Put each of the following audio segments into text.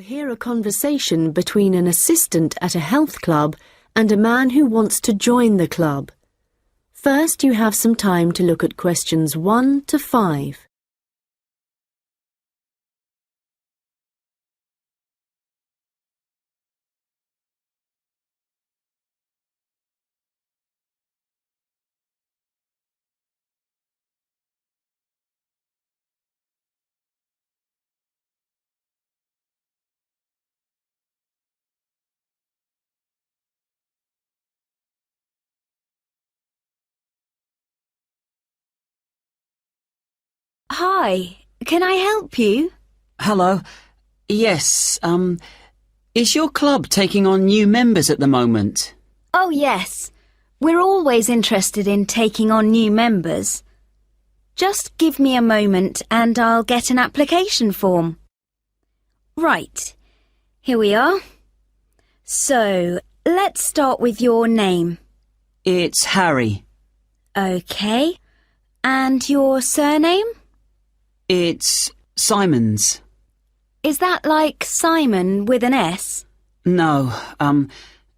hear a conversation between an assistant at a health club and a man who wants to join the club. First, you have some time to look at questions 1 to 5. Hi, can I help you? Hello. Yes, is your club taking on new members at the moment? Oh, yes. We're always interested in taking on new members. Just give me a moment and I'll get an application form. Right, here we are. So, let's start with your name. It's Harry. OK. And your surname? It's Simons. Is that like Simon with an S? No,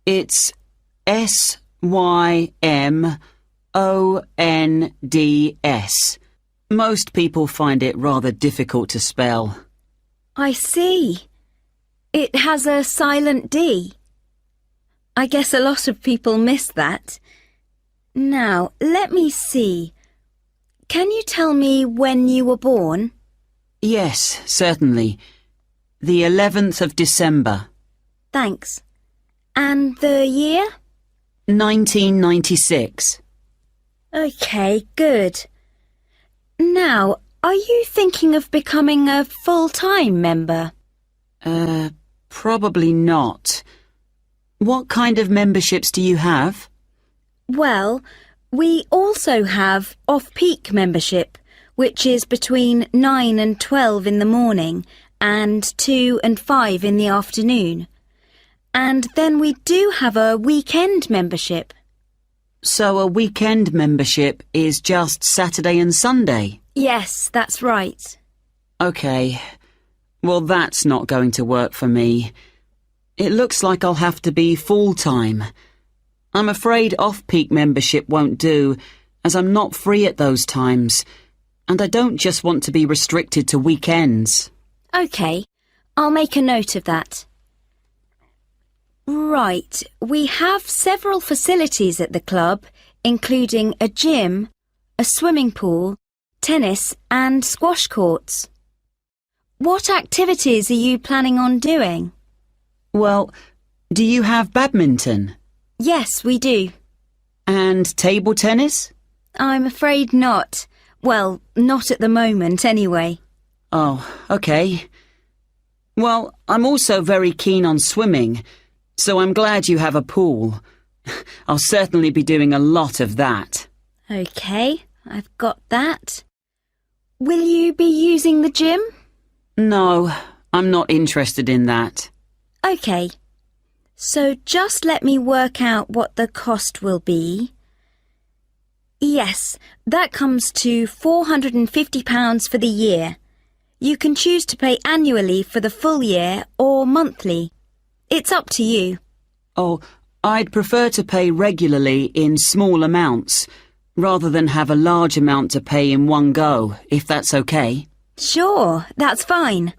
it's Symonds. Most people find it rather difficult to spell. I see. It has a silent D. I guess a lot of people miss that. Now, let me see. Can you tell me when you were born? Yes, certainly. The 11th of December. Thanks. And the year? 1996. OK, good. Now, are you thinking of becoming a full-time member? Probably not. What kind of memberships do you have? Well, we also have off-peak membership, which is between 9 and 12 in the morning and 2 and 5 in the afternoon. And then we do have a weekend membership. So a weekend membership is just Saturday and Sunday? Yes, that's right. OK. Well, that's not going to work for me. It looks like I'll have to be full-time. I'm afraid off-peak membership won't do, as I'm not free at those times, and I don't just want to be restricted to weekends. OK, I'll make a note of that. Right, we have several facilities at the club, including a gym, a swimming pool, tennis and squash courts. What activities are you planning on doing? Well, do you have badminton? Yes, we do. And table tennis? I'm afraid not. Well, not at the moment, anyway. Oh, OK. Well, I'm also very keen on swimming, so I'm glad you have a pool. I'll certainly be doing a lot of that. OK, I've got that. Will you be using the gym? No, I'm not interested in that. OK. So just let me work out what the cost will be. Yes, that comes to £450 for the year. You can choose to pay annually for the full year or monthly. It's up to you. Oh, I'd prefer to pay regularly in small amounts, rather than have a large amount to pay in one go, if that's OK. Sure, that's fine.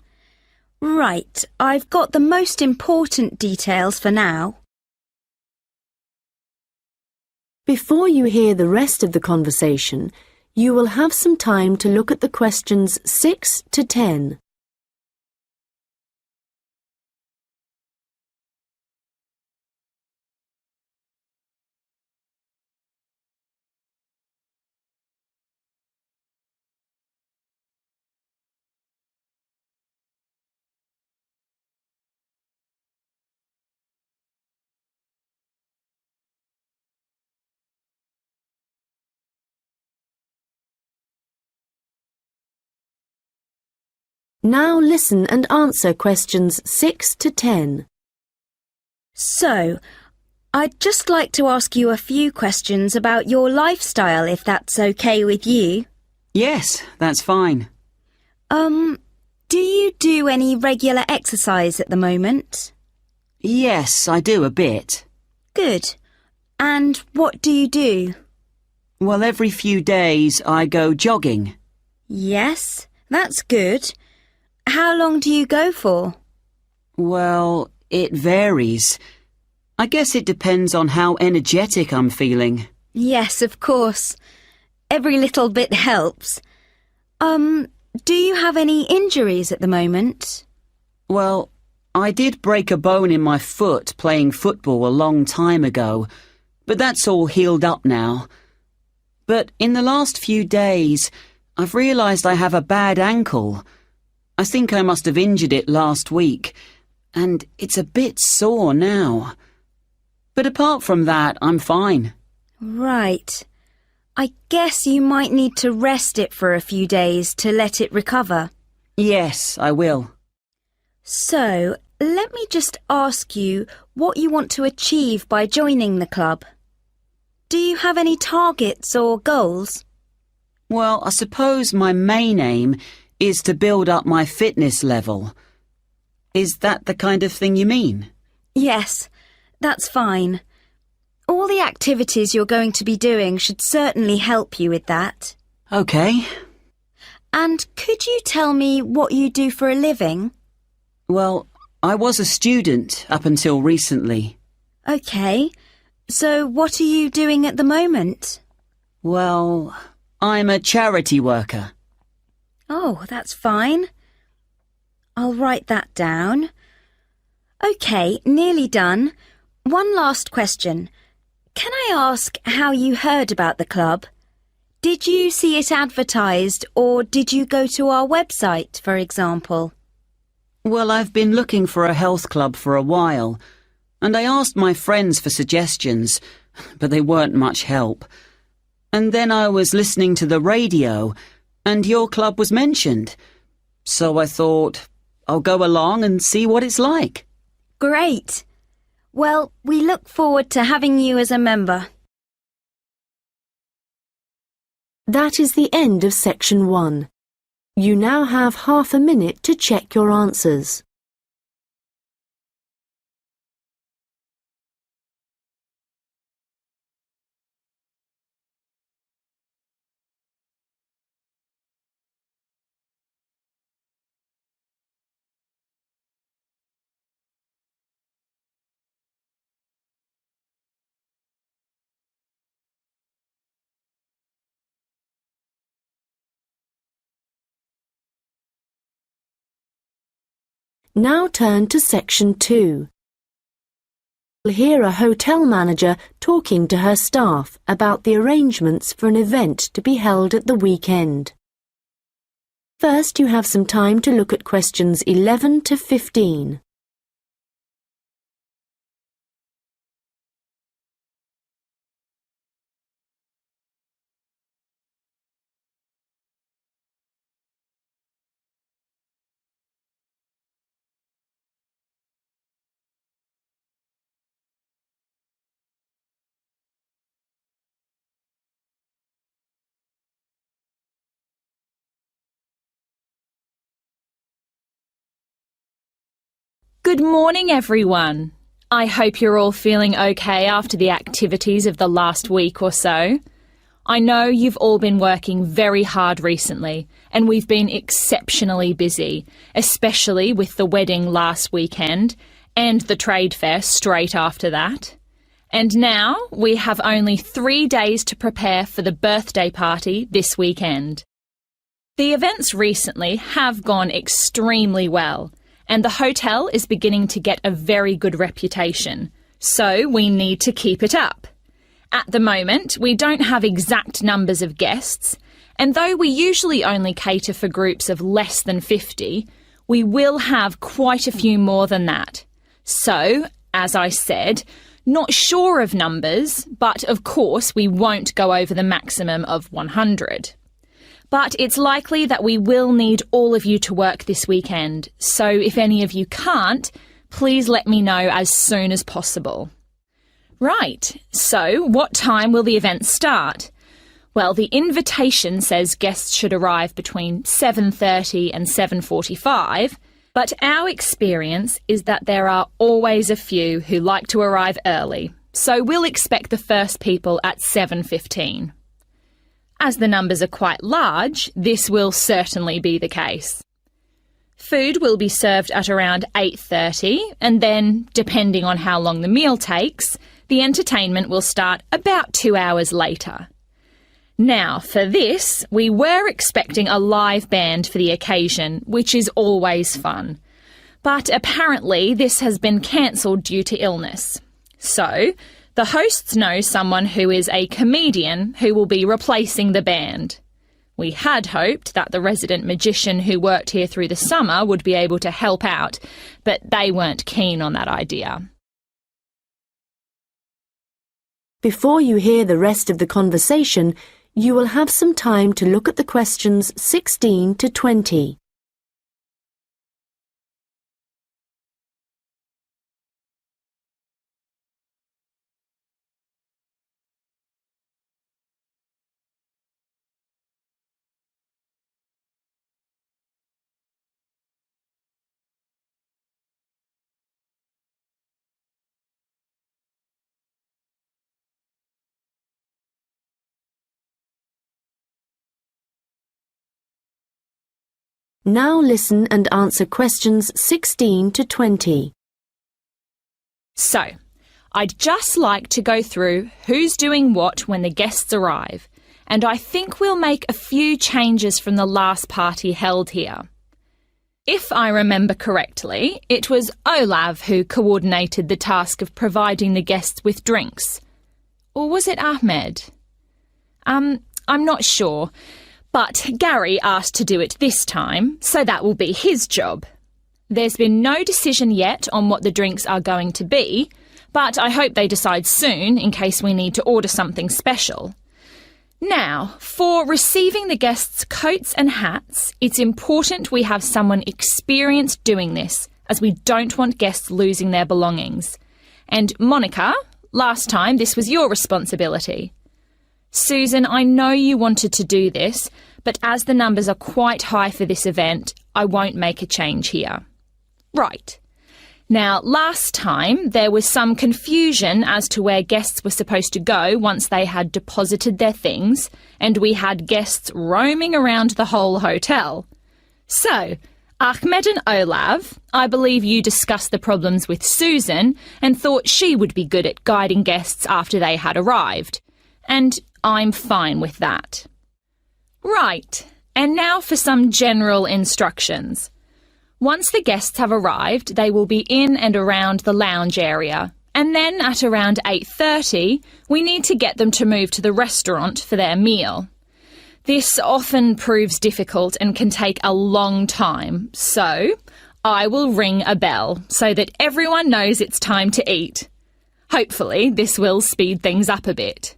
Right, I've got the most important details for now. Before you hear the rest of the conversation, you will have some time to look at the questions 6 to 10. Now listen and answer questions 6 to 10. So, I'd just like to ask you a few questions about your lifestyle, if that's OK with you. Yes, that's fine. Do you do any regular exercise at the moment? Yes, I do a bit. Good. And what do you do? Well, every few days I go jogging. Yes, that's good. How long do you go for? Well, it varies. I guess it depends on how energetic I'm feeling. Yes, of course. Every little bit helps. Do you have any injuries at the moment? Well, I did break a bone in my foot playing football a long time ago, but that's all healed up now. But in the last few days, I've realised I have a bad ankle. I think I must have injured it last week, and it's a bit sore now. But apart from that, I'm fine. Right. I guess you might need to rest it for a few days to let it recover. Yes, I will. So, let me just ask you what you want to achieve by joining the club. Do you have any targets or goals? Well, I suppose my main aim is to build up my fitness level. Is that the kind of thing you mean? Yes, that's fine. All the activities you're going to be doing should certainly help you with that. Okay. And could you tell me what you do for a living? Well, I was a student up until recently. Okay. So what are you doing at the moment? Well, I'm a charity worker. Oh, that's fine. I'll write that down. Okay, nearly done. One last question. Can I ask how you heard about the club? Did you see it advertised or did you go to our website, for example? Well, I've been looking for a health club for a while, and I asked my friends for suggestions, but they weren't much help. And then I was listening to the radio, and your club was mentioned. So I thought, I'll go along and see what it's like. Great. Well, we look forward to having you as a member. That is the end of section 1. You now have half a minute to check your answers. Now turn to section 2. You'll hear a hotel manager talking to her staff about the arrangements for an event to be held at the weekend. First, you have some time to look at questions 11 to 15. Good morning, everyone. I hope you're all feeling okay after the activities of the last week or so. I know you've all been working very hard recently, and we've been exceptionally busy, especially with the wedding last weekend and the trade fair straight after that. And now we have only 3 days to prepare for the birthday party this weekend. The events recently have gone extremely well, and the hotel is beginning to get a very good reputation, so we need to keep it up. At the moment, we don't have exact numbers of guests, and though we usually only cater for groups of less than 50, we will have quite a few more than that. So, as I said, not sure of numbers, but of course we won't go over the maximum of 100. But it's likely that we will need all of you to work this weekend, so if any of you can't, please let me know as soon as possible. Right, so what time will the event start? Well, the invitation says guests should arrive between 7:30 and 7:45, but our experience is that there are always a few who like to arrive early, so we'll expect the first people at 7:15. As the numbers are quite large, this will certainly be the case. Food will be served at around 8:30, and then, depending on how long the meal takes, the entertainment will start about 2 hours later. Now, for this, we were expecting a live band for the occasion, which is always fun. But apparently this has been cancelled due to illness. So, the hosts know someone who is a comedian who will be replacing the band. We had hoped that the resident magician who worked here through the summer would be able to help out, but they weren't keen on that idea. Before you hear the rest of the conversation, you will have some time to look at the questions 16 to 20. Now listen and answer questions 16 to 20. So, I'd just like to go through who's doing what when the guests arrive, and I think we'll make a few changes from the last party held here. If I remember correctly, it was Olav who coordinated the task of providing the guests with drinks. Or was it Ahmed? I'm not sure. But Gary asked to do it this time, so that will be his job. There's been no decision yet on what the drinks are going to be, but I hope they decide soon in case we need to order something special. Now, for receiving the guests' coats and hats, it's important we have someone experienced doing this, as we don't want guests losing their belongings. And Monica, last time this was your responsibility. Susan, I know you wanted to do this, but as the numbers are quite high for this event, I won't make a change here. Right. Now, last time there was some confusion as to where guests were supposed to go once they had deposited their things, and we had guests roaming around the whole hotel. So, Ahmed and Olav, I believe you discussed the problems with Susan and thought she would be good at guiding guests after they had arrived. And I'm fine with that. Right, and now for some general instructions. Once the guests have arrived, they will be in and around the lounge area, and then at around 8:30, we need to get them to move to the restaurant for their meal. This often proves difficult and can take a long time, so I will ring a bell so that everyone knows it's time to eat. Hopefully, this will speed things up a bit.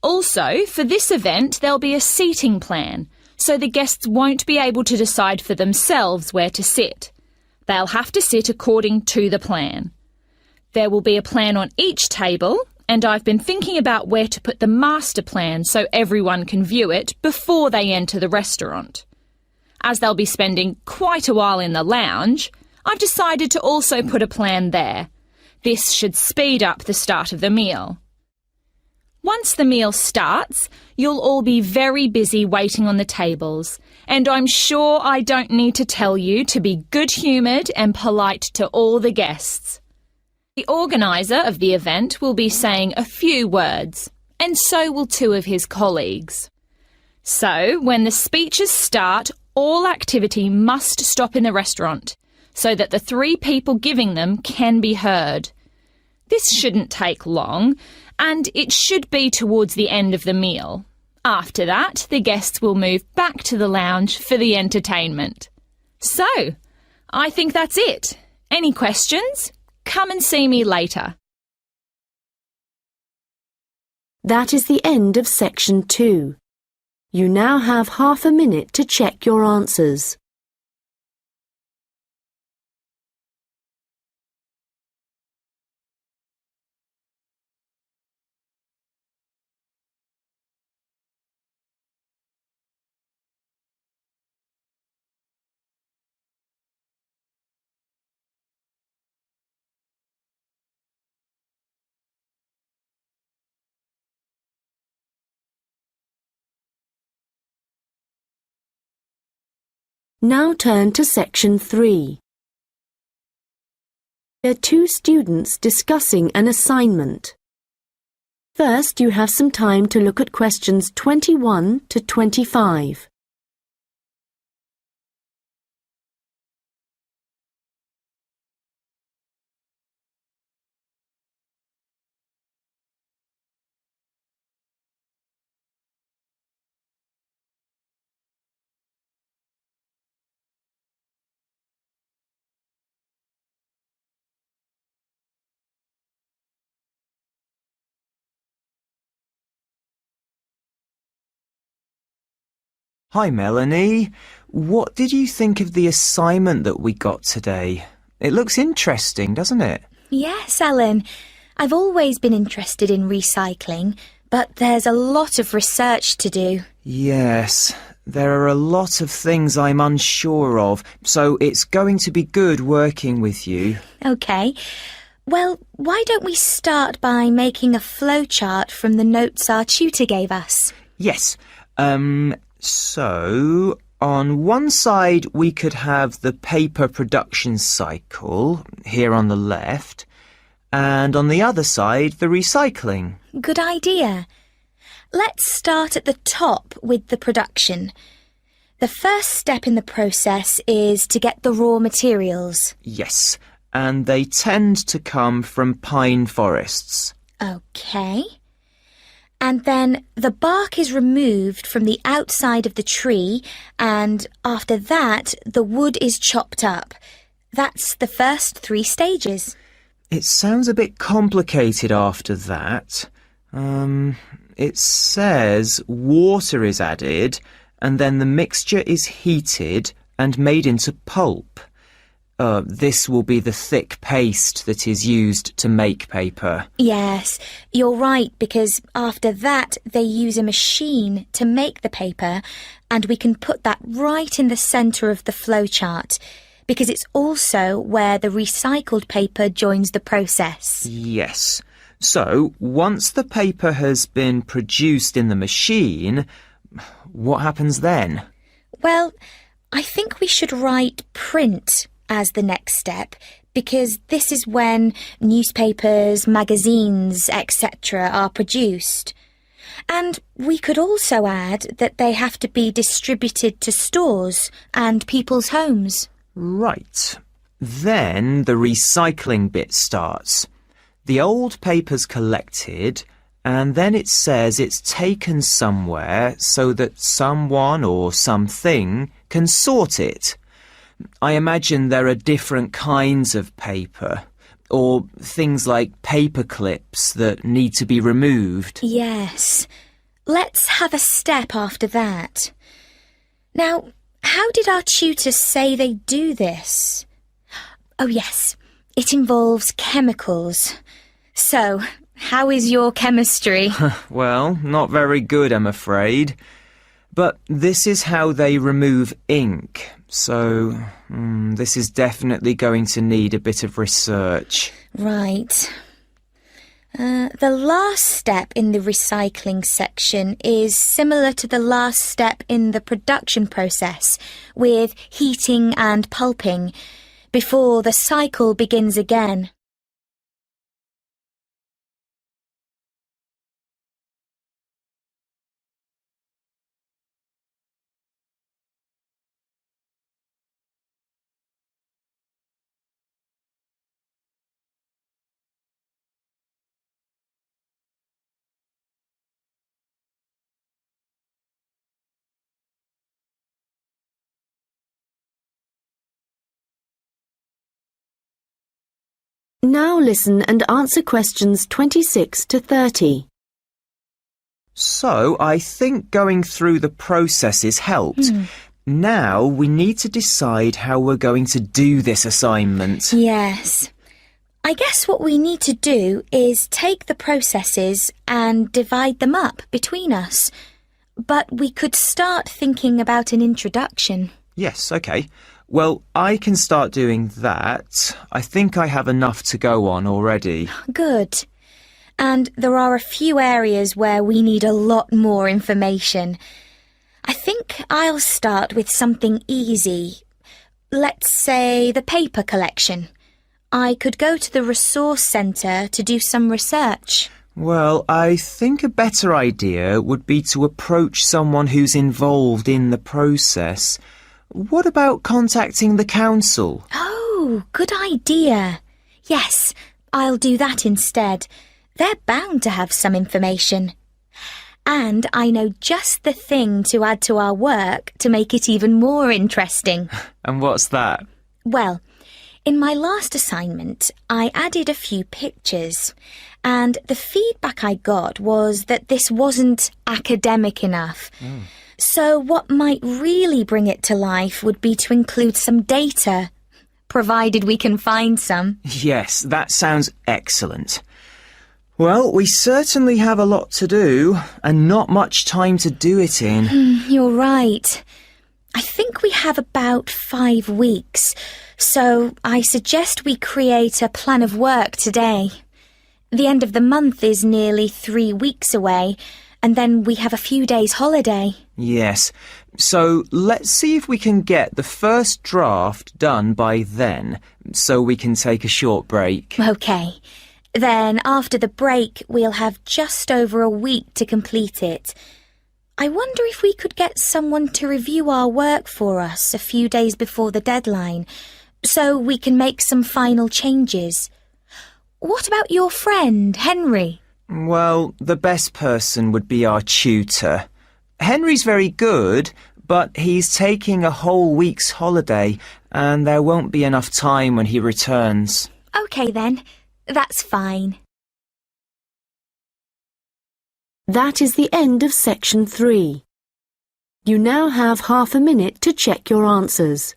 Also, for this event, there'll be a seating plan, so the guests won't be able to decide for themselves where to sit. They'll have to sit according to the plan. There will be a plan on each table, and I've been thinking about where to put the master plan so everyone can view it before they enter the restaurant. As they'll be spending quite a while in the lounge, I've decided to also put a plan there. This should speed up the start of the meal. Once the meal starts, you'll all be very busy waiting on the tables, and I'm sure I don't need to tell you to be good-humoured and polite to all the guests. The organiser of the event will be saying a few words, and so will two of his colleagues. So, when the speeches start, all activity must stop in the restaurant, so that the three people giving them can be heard. This shouldn't take long, and it should be towards the end of the meal. After that, the guests will move back to the lounge for the entertainment. So, I think that's it. Any questions? Come and see me later. That is the end of section 2. You now have half a minute to check your answers. Now turn to section 3. There are two students discussing an assignment. First, you have some time to look at questions 21 to 25. Hi, Melanie. What did you think of the assignment that we got today? It looks interesting, doesn't it? Yes, Alan. I've always been interested in recycling, but there's a lot of research to do. Yes, there are a lot of things I'm unsure of, so it's going to be good working with you. OK. Well, why don't we start by making a flowchart from the notes our tutor gave us? Yes. So, on one side we could have the paper production cycle, here on the left, and on the other side the recycling. Good idea. Let's start at the top with the production. The first step in the process is to get the raw materials. Yes, and they tend to come from pine forests. OK. And then the bark is removed from the outside of the tree, and after that, the wood is chopped up. That's the first 3 stages. It sounds a bit complicated after that. It says water is added, and then the mixture is heated and made into pulp. This will be the thick paste that is used to make paper. Yes, you're right, because after that they use a machine to make the paper, and we can put that right in the centre of the flowchart, because it's also where the recycled paper joins the process. Yes. So, once the paper has been produced in the machine, what happens then? Well, I think we should write print as the next step, because this is when newspapers, magazines, etc. are produced. And we could also add that they have to be distributed to stores and people's homes. Right. Then the recycling bit starts. The old paper's collected, and then it says it's taken somewhere so that someone or something can sort it. I imagine there are different kinds of paper, or things like paper clips that need to be removed. Yes. Let's have a step after that. Now, how did our tutors say they do this? Oh yes, it involves chemicals. So, how is your chemistry? Well, not very good, I'm afraid. But this is how they remove ink. So, this is definitely going to need a bit of research. Right. The last step in the recycling section is similar to the last step in the production process, with heating and pulping, before the cycle begins again. Now listen and answer questions 26 to 30. So, I think going through the processes helped. Now we need to decide how we're going to do this assignment. Yes. I guess what we need to do is take the processes and divide them up between us. But we could start thinking about an introduction. Yes, OK. Well, I can start doing that. I think I have enough to go on already. Good. And there are a few areas where we need a lot more information. I think I'll start with something easy. Let's say the paper collection. I could go to the resource centre to do some research. Well, I think a better idea would be to approach someone who's involved in the process. What about contacting the council? Oh, good idea. Yes, I'll do that instead. They're bound to have some information. And I know just the thing to add to our work to make it even more interesting. And what's that? Well, in my last assignment, I added a few pictures, and the feedback I got was that this wasn't academic enough. So what might really bring it to life would be to include some data, provided we can find some. Yes, that sounds excellent. Well, we certainly have a lot to do, and not much time to do it in. You're right. I think we have about 5 weeks, so I suggest we create a plan of work today. The end of the month is nearly 3 weeks away, and then we have a few days holiday. Yes, so let's see if we can get the first draft done by then, so we can take a short break. OK. Then, after the break, we'll have just over a week to complete it. I wonder if we could get someone to review our work for us a few days before the deadline, so we can make some final changes. What about your friend, Henry? Well, the best person would be our tutor. Henry's very good, but he's taking a whole week's holiday, and there won't be enough time when he returns. OK then. That's fine. That is the end of section 3. You now have half a minute to check your answers.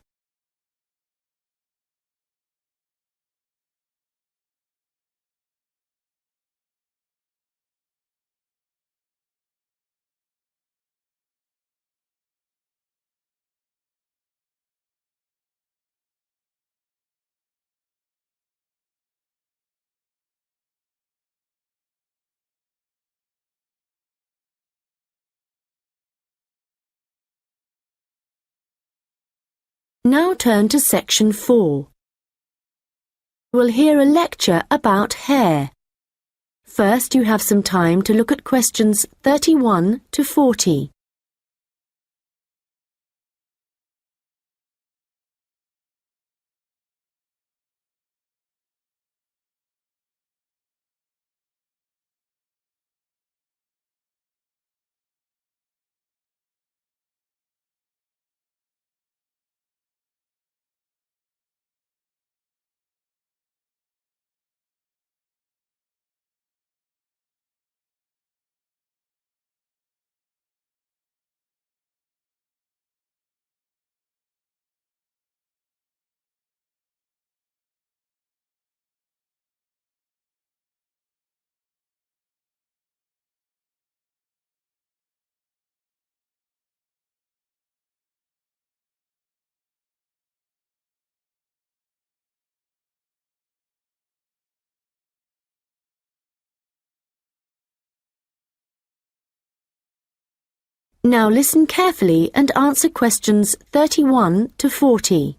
Now turn to section 4. We'll hear a lecture about hair. First, you have some time to look at questions 31 to 40. Now listen carefully and answer questions 31 to 40.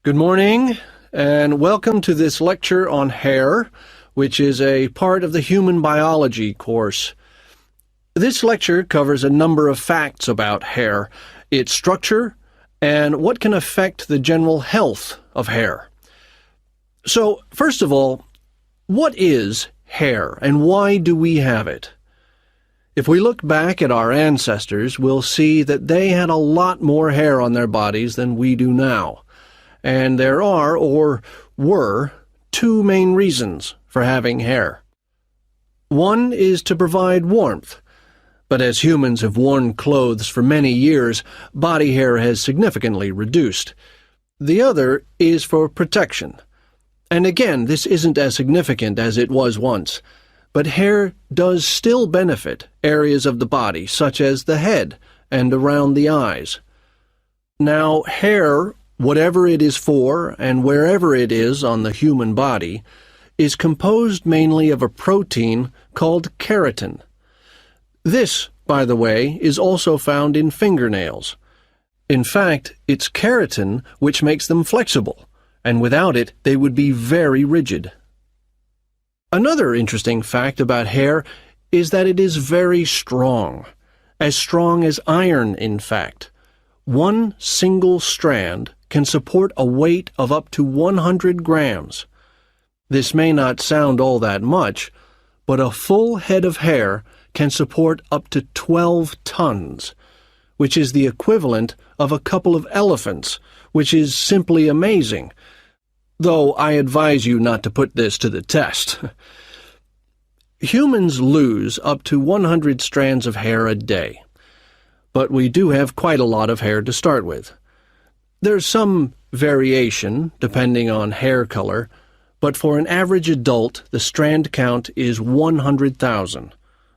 Good morning, and welcome to this lecture on hair, which is a part of the human biology course. This lecture covers a number of facts about hair, its structure, and what can affect the general health of hair. So, first of all, what is hair, and why do we have it? If we look back at our ancestors, we'll see that they had a lot more hair on their bodies than we do now. And there are, or were, 2 main reasons for having hair. One is to provide warmth, but as humans have worn clothes for many years, body hair has significantly reduced. The other is for protection. And again, this isn't as significant as it was once. But hair does still benefit areas of the body, such as the head and around the eyes. Now, hair, whatever it is for and wherever it is on the human body, is composed mainly of a protein called keratin. This by the way, is also found in fingernails. In fact, it's keratin which makes them flexible, and without it they would be very rigid. Another interesting fact about hair is that it is very strong as iron, in fact. One single strand can support a weight of up to 100 grams. This may not sound all that much, but a full head of hair can support up to 12 tons, which is the equivalent of a couple of elephants, which is simply amazing, though I advise you not to put this to the test. Humans lose up to 100 strands of hair a day, but we do have quite a lot of hair to start with. There's some variation depending on hair color, but for an average adult, the strand count is 100,000,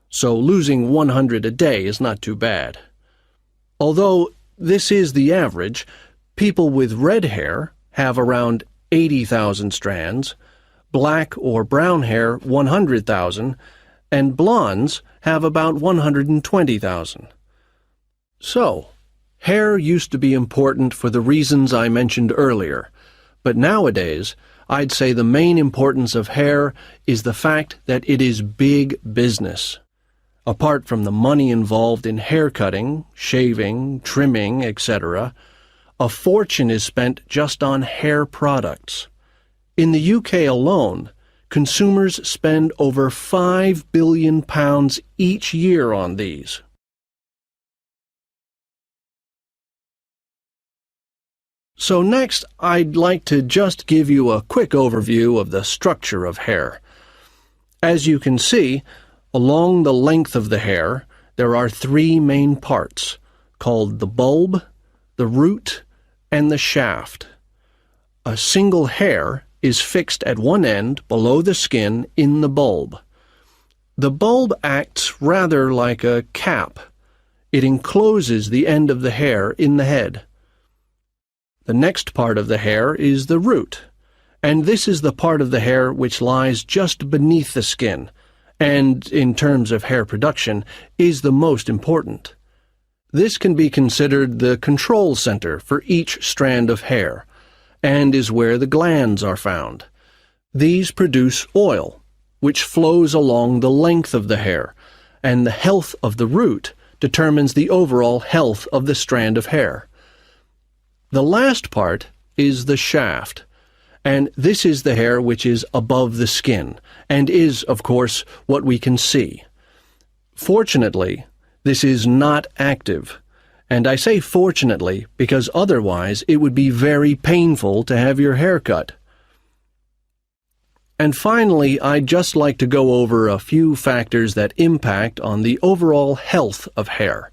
so losing 100 a day is not too bad. Although this is the average, people with red hair have around 80,000 strands, black or brown hair 100,000, and blondes have about 120,000. So, hair used to be important for the reasons I mentioned earlier, but nowadays I'd say the main importance of hair is the fact that it is big business. Apart from the money involved in hair cutting, shaving, trimming, etc., a fortune is spent just on hair products. In the UK alone, consumers spend over £5 billion each year on these. So next, I'd like to just give you a quick overview of the structure of hair. As you can see, along the length of the hair, there are three main parts, called the bulb, the root, and the shaft. A single hair is fixed at one end below the skin in the bulb. The bulb acts rather like a cap. It encloses the end of the hair in the head. The next part of the hair is the root, and this is the part of the hair which lies just beneath the skin, and, in terms of hair production, is the most important. This can be considered the control center for each strand of hair, and is where the glands are found. These produce oil, which flows along the length of the hair, and the health of the root determines the overall health of the strand of hair. The last part is the shaft, and this is the hair which is above the skin, and is, of course, what we can see. Fortunately, this is not active, and I say fortunately because otherwise it would be very painful to have your hair cut. And finally, I'd just like to go over a few factors that impact on the overall health of hair.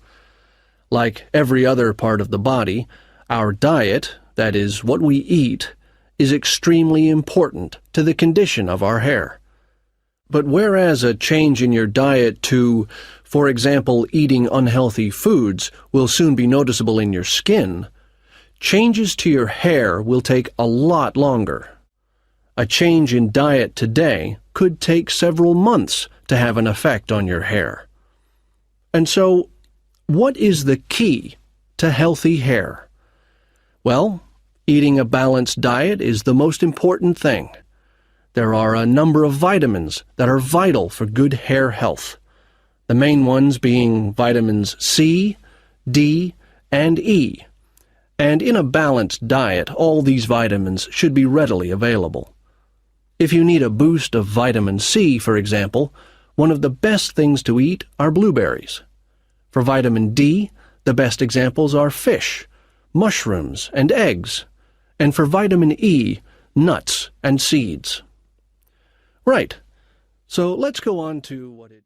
Like every other part of the body, our diet, that is, what we eat, is extremely important to the condition of our hair. But whereas a change in your diet to, for example, eating unhealthy foods will soon be noticeable in your skin, changes to your hair will take a lot longer. A change in diet today could take several months to have an effect on your hair. And so, what is the key to healthy hair? Well, eating a balanced diet is the most important thing. There are a number of vitamins that are vital for good hair health. The main ones being vitamins C, D, and E. And in a balanced diet, all these vitamins should be readily available. If you need a boost of vitamin C, for example, one of the best things to eat are blueberries. For vitamin D, the best examples are fish, mushrooms, and eggs, and for vitamin E, nuts and seeds. Right, so let's go on to what it